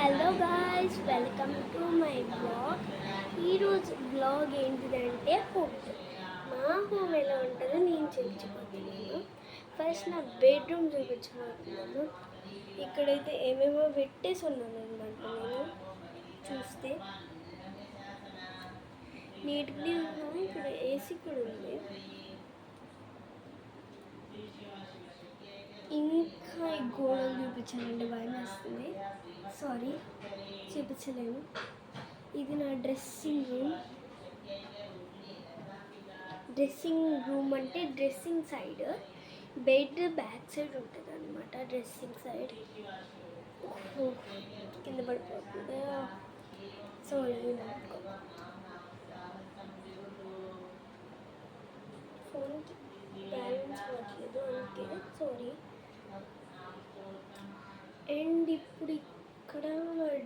Hello guys, welcome to my blog. ఈరోజు blog ఏంటిదంటే home. మా హోమ్ ఎలా ఉంటుందో నేను చూపించబోతున్నాను. ఫస్ట్ నా బెడ్రూమ్ చూపించబోతున్నాను. ఇక్కడైతే ఏమేమో పెట్టేసి ఉన్నాను అనమాట. నేను చూస్తే నీట్గా ఉన్నాను. ఇక్కడ ఏసీ కూడా ఉంది. ఇంకా ఈ గోడలు చూపించాలంటే భయం వేస్తుంది. సారీ, చూపించలేను. ఇది నా డ్రెస్సింగ్ రూమ్ అంటే dressing side, bed back side ఉంటుంది అనమాట. డ్రెస్సింగ్ సైడ్ కింద పడిపోతుంది. సారీ, ఫోన్ బ్యాలెన్స్ అవ్వట్లేదు అందుకే సారీ. అండ్ ఇప్పుడు ఇక్కడ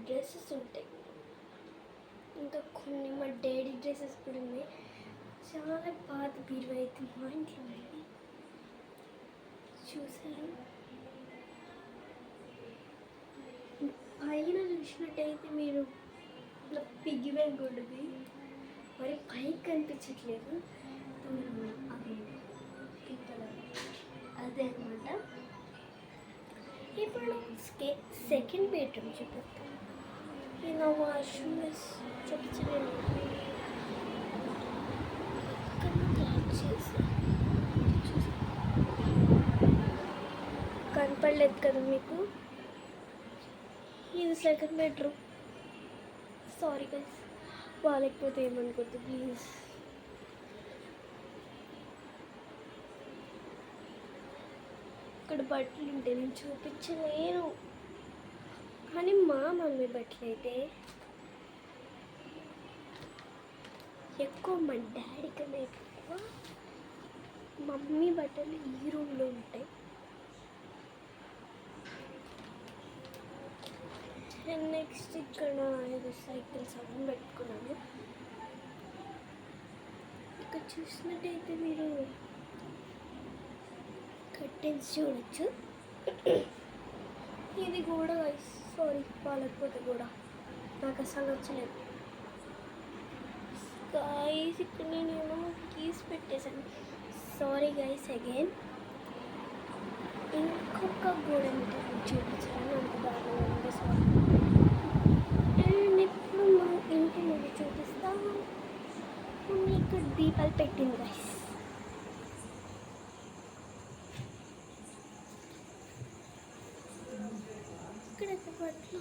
డ్రెస్సెస్ ఉంటాయి, ఇంకా కొన్ని మా డాడీ డ్రెస్సెస్ కూడా ఉన్నాయి. చాలా పాత బీరువా అయితే మా ఇంట్లో ఉంది. చూసారు, పైన చూసినట్టయితే మీరు పిగ్గి బ్యాంక్ ఉంటుంది, మరి పైకి కనిపించట్లేదు. అదే అనమాట. ఇప్పుడు సెకండ్ బెడ్రూమ్ చూపిస్తాను. నేను వాష్రూమ్ చూపించలేను, కనపడలేదు కదా మీకు. ఇది సెకండ్ బెడ్రూమ్. సారీ గైస్, బాగాలేకపోతే ఏమనుకోద్దు ప్లీజ్. ఇక్కడ బట్టలు ఉంటే నేను చూపించలేను, కానీ మా మమ్మీ బట్టలు అయితే ఎక్కువ మా డాడీ కన్నా ఎక్కువ మమ్మీ బట్టలు ఈ రూమ్లో ఉంటాయి. అండ్ నెక్స్ట్ ఇక్కడ ఏదో సైకిల్ సౌండ్ పెట్టుకున్నాను. ఇక్కడ చూసినట్టయితే మీరు కర్టెన్స్ చూడొచ్చు. ఇది కూడా సారీ, పాలకపోతే కూడా నాకు అసలు నచ్చలేదు గైస్. ఇక్కడ నేను ఏమో కీస్ పెట్టేశాను, సారీ గైస్ అగైన్. ఇంకొక గోడ చూపించాను, అంత దారుణంగా ఉంది, సారీ. అండ్ ఇప్పుడు మా ఇంటి నుండి చూపిస్తాను. ఇక్కడ దీపాలు పెట్టింది గైస్. ఇక్కడ బట్టలు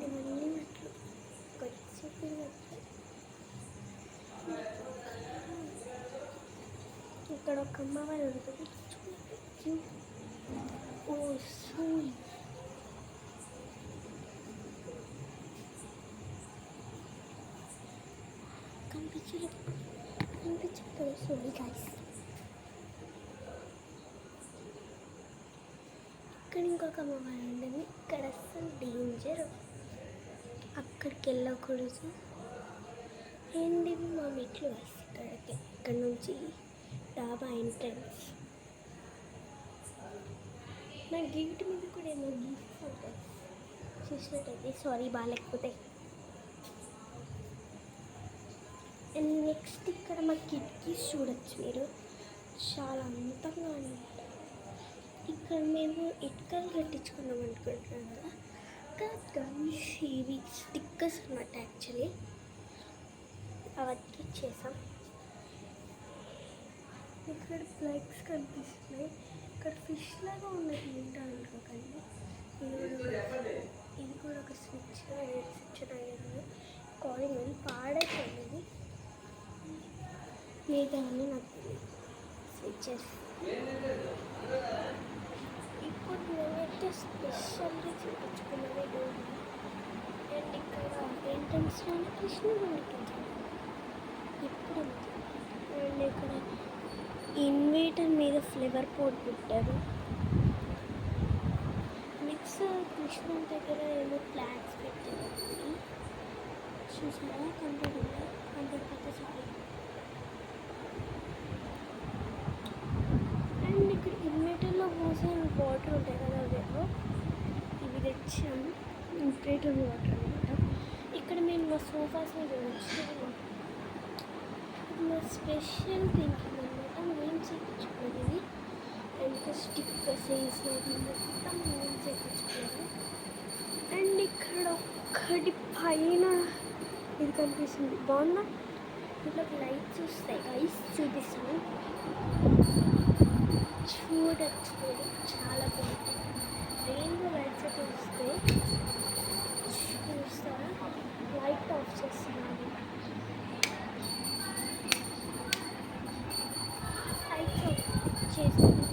ఇవన్నీ మెట్లు చెప్పినట్లు. ఇక్కడ ఒక అమ్మవారి ఉంటుంది. ఓ సూయి, కనిపించలేదు సూయి గాయస్. ఇక్కడ ఇంకొక అమ్మవారు ఉండేది. ఇక్కడ అసలు డేంజర్, అక్కడికి వెళ్ళకూడదు. అండ్ ఇవి మా మెట్లు వేసి ఇక్కడ నుంచి డాబా ఎంట్రన్స్. నా గేట్ మీద కూడా ఏమో గీసి ఉంటాయి చూసినట్టయితే, సారీ బాగాలేకపోతే. అండ్ నెక్స్ట్ ఇక్కడ మా కిటికీస్ చూడొచ్చు మీరు, చాలా అందంగా ఉన్నాయి. ఇక్కడ మేము ఇటుకలు కట్టించుకున్నాం అనుకుంటున్నాం కదా, గైస్ ఇవి స్టిక్కర్స్ అన్నమాట. యాక్చువల్లీ అవన్నీ చేసాం. ఇక్కడ ఫ్లైట్స్ కనిపిస్తున్నాయి. ఇక్కడ ఫిష్ లాగా ఉన్నది ఏంటో అనుకోకండి. ఇది కూడా ఒక స్విచ్ అయ్యేది, కాయిన్ పాడైపోయింది. మిగతా అన్నీ నాకు స్విచ్చెస్. ఇప్పుడు నేనైతే స్పెషల్గా చూపించుకున్నది డోర్. అండ్ ఇక్కడ ఎంట్రన్స్లోనే కృష్ణుడు ఉంటుంది ఇప్పుడు. అండ్ ఇక్కడ ఇన్వేటర్ మీద ఫ్లేవర్ పోట్ పెట్టారు. నెక్స్ట్ కృష్ణుడి దగ్గర ఏమో ఫ్లాగ్స్ పెట్టారు. చూసారా, కనపడిపోతే సారీ. అండ్ ఇక్కడ ఇన్వేటర్లో పోసే వాటర్ ఉంటాయి కదా, అదేమో వచ్చాము. బెడ్రూమ్ వాటర్ అనమాట. ఇక్కడ మేము మా సోఫాస్ని చూడొచ్చు. ఇది మా స్పెషల్ థింకింగ్ అనమాట. మేము చేయించుకున్నది ఇది. అండ్ స్టిక్కర్స్ వేసినది మొత్తం మేము చేయించుకున్నాము. అండ్ ఇక్కడ ఒక్కటి పైన ఇది కనిపిస్తుంది, బాగుందా? ఇంట్లో లైట్స్ వస్తాయి, ఐస్ చూపిస్తాను చూడచ్చు. చాలా బాగుంటుంది. రెయిన్బో లైట్స్ అయితే వస్తాయి, చూస్తారా? లైట్ ఆఫ్ చేస్తున్నాను. లైట్స్ ఆఫ్ చేస్తాను.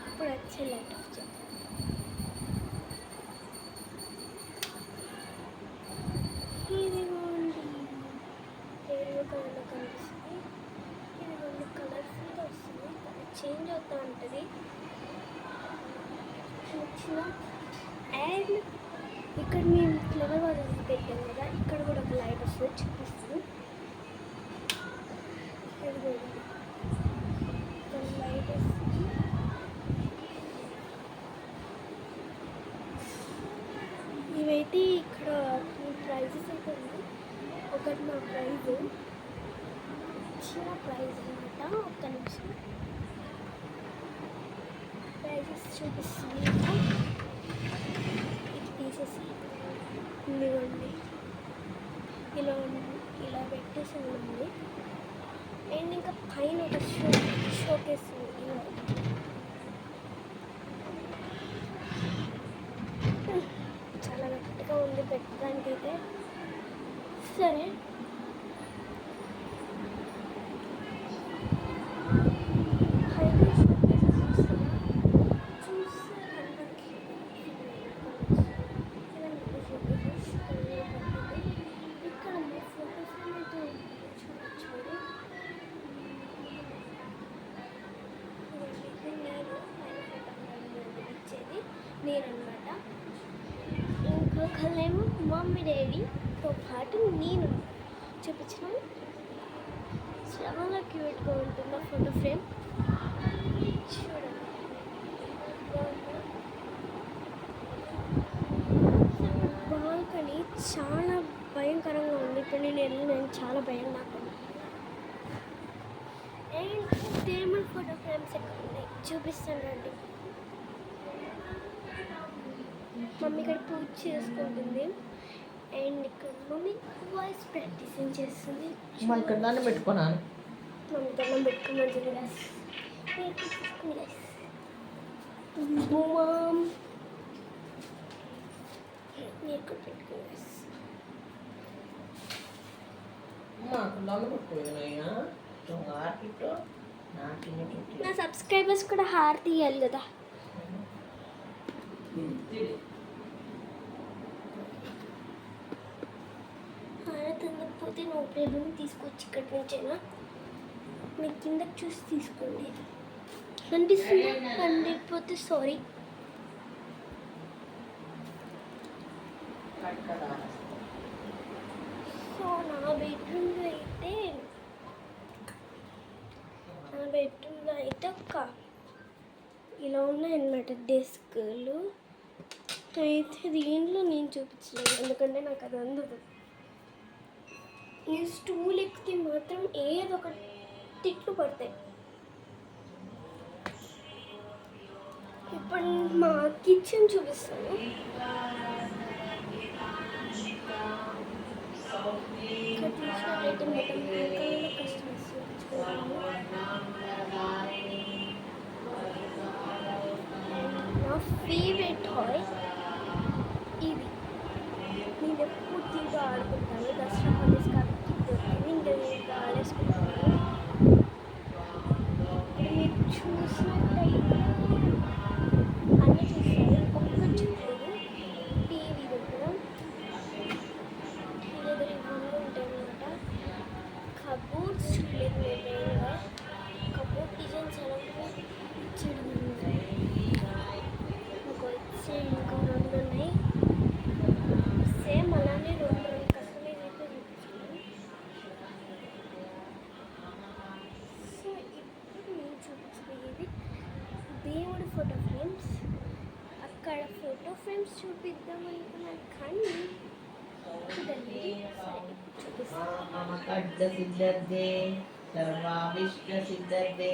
ఇప్పుడు వచ్చే లైట్ ఆఫ్ చేస్తాను. ఇదిగోండి రెయిన్బో కలర్లో కనిపిస్తుంది. ఇది రెండు కలర్ఫుల్గా వస్తుంది, చేంజ్ అవుతూ ఉంటుంది. వచ్చిన అండ్ ఇక్కడ మేము ఫ్లవర్ వాజెస్ పెట్టాం కదా, ఇక్కడ కూడా ఒక లైట్ వస్తుంది, చూపిస్తాను. ఇదిగోండి ఇక్కడ లైట్ వస్తుంది. ఇవైతే ఇక్కడ ప్రైజెస్ అయితే ఉన్నాయి. ఒకటి మా ప్రైజ్, చిన్న ప్రైజ్ అనమాట. ఒక్క నిమిషం ప్రైజెస్ చూపిస్తుంది. ఇది తీసేసి ఇదిగోండి ఇలా పెట్టేసి ఉంది. అండ్ ఇంకా పైన ఒక షోకేస్ ఇలా చాలా గట్టిగా ఉంది పెట్టడానికి అయితే. సరే, నేనన్నమాట. ఇంకొకళ్ళేమో మమ్మీ డాడీతో పాటు నేను చూపించిన చాలా క్యూట్గా ఉంటుంది ఆ ఫోటో ఫ్రేమ్. చూడండి బాల్కనీ చాలా భయంకరంగా ఉంది. ఇప్పుడు నేను చాలా భయం నాకు. అండ్ దేవుడి ఫోటో ఫ్రేమ్స్ ఎక్కడ ఉన్నాయి చూపిస్తానండి. మమ్మీ ఇక్కడ పూజ చేసుకుంటుంది. అండ్ ఇక్కడ మమ్మీ వాయిస్ ప్రాక్టీసింగ్ చేస్తుంది. ఇక్కడ దాన్ని పెట్టుకున్నాను. మమ్మీ దండం పెట్టుకోమంటుంది గ్యాస్ బూమాం ఇక్కడ పెట్టుకుని గ్యాస్. నా సబ్స్క్రైబర్స్ కూడా హారతి ఇవ్వాలి కదా. హారతి అందకపోతే నా ప్రేమను తీసుకొచ్చి ఇక్కడి నుంచైనా మీరు కిందకి చూసి తీసుకోండి. కనిపిస్తుందా? కనిపించకపోతే సారీ. సో నా బెడ్రూమ్లో అయితే ఒక ఇలా ఉన్నాయన్నమాట డెస్క్లు. అయితే దీంట్లో నేను చూపించలేదు, ఎందుకంటే నాకు అది అందదు. ఈ స్టూల్ ఎక్కితే మాత్రం ఏదో ఒక తిట్లు పడతాయి. ఇప్పుడు మా కిచెన్ చూపిస్తాను. ఇక్కడ తీసినట్లయితే మొత్తం రకాల కస్టమర్స్ నా ఫేవరెట్ టాయ్ ఇది. నేను ఎప్పుడు తీగా ఆడుకుంటాను. దసరా హాలిడేస్ కాబట్టి ఇంకా నేను ఆడేసుకుంటాను. మీరు చూసినట్టయితే అన్నీ చూస్తారు. ఒక్క చూడలేదు టీవీ దగ్గర ఇవన్నీ ఉంటాయి అన్నమాట. కబోర్డ్స్ చూడలేదు నేను మెయిన్గా. కబోర్డ్ డిజైన్స్ ఎలా ఇచ్చేయడం ఇంకా రెండు ఉన్నాయి. సేమ్ అలానే రెండు కస్టమైజ్ అయితే చూపించాను. సో అక్కడ ఫోటో ఫ్రేమ్స్ చూపిద్దాం అనుకున్నాను కానీ కుదరలేదు. సరే ఇప్పుడు చూపిస్తాను. మమకడ్డ సిద్ధే సర్వావిష్ట సిద్ధే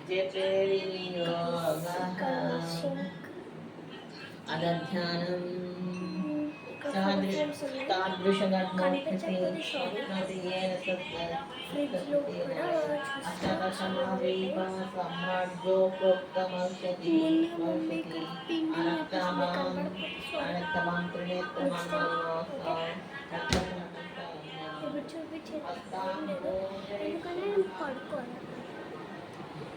జపే వినియోగ అదధ్యానం ఇప్పుడు చూపించేది లేదు ఎందుకంటే నేను పడుకోవాలి.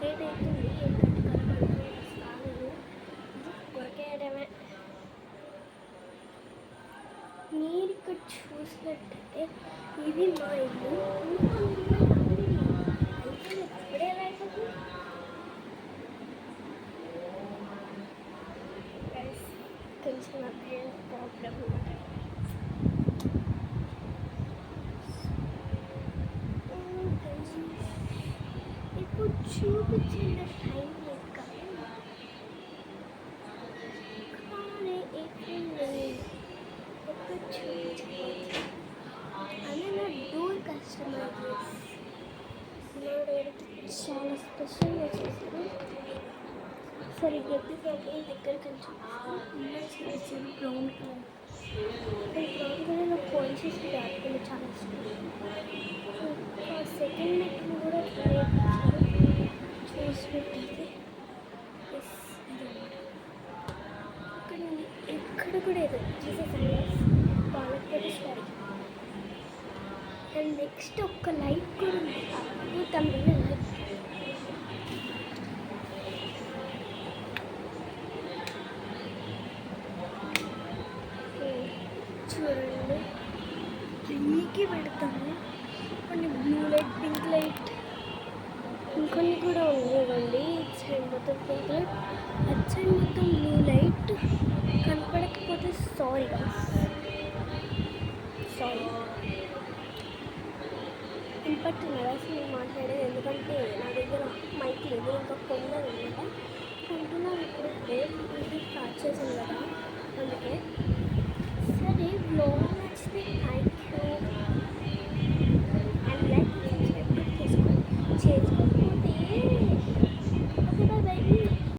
లేట్ అవుతుంది. 8:30 పడుకోవాలి. కొరకేయడమే. మీరు ఇక్కడ చూసినట్టయితే ఇది మా ఇల్లు. అయితే ఇప్పుడే అయిపోతుంది. కొంచెం నాకు ప్రాబ్లం ఇప్పుడు చూపించిన టైం లెక్క కానీ ఎప్పుడు చూపించలేదు. అదే నా డోర్ కస్టమర్ నా డోర్కి చాలా స్పెషల్గా చేశాను. సరిగ్గా దగ్గర కొంచెం బ్రౌన్ కలర్ బ్రౌన్ కలర్లో పోలీసెస్ డార్క్ చాలా ఇష్టం. సెకండ్ మెట్ని కూడా ట్రై చూసినట్టయితే ఇక్కడ కూడా ఏదో చేసేసాను. వాళ్ళకి స్టడీ అండ్ నెక్స్ట్ ఒక్క లైట్ కూడా ఉంది. అద్భుతమైన లైట్. చూడండి పైకి పెడతాను. కొన్ని బ్లూ లైట్, పింక్ లైట్, ఇంకొన్ని కూడా ఉన్నాయండి. ఇటు సైడ్ మొత్తం పింక్ లైట్, అటు సైడ్ మొత్తం బ్లూ లైట్. కనపడకపోతే సారీ వినపడుతున్నారు అసలు నేను మాట్లాడేది. ఎందుకంటే నా దగ్గర మైక్ లేదు, ఇంకా కొన్నాను అనమాట. కొంటున్నాను. ఇప్పుడు ఇది స్టార్ట్ చేసిన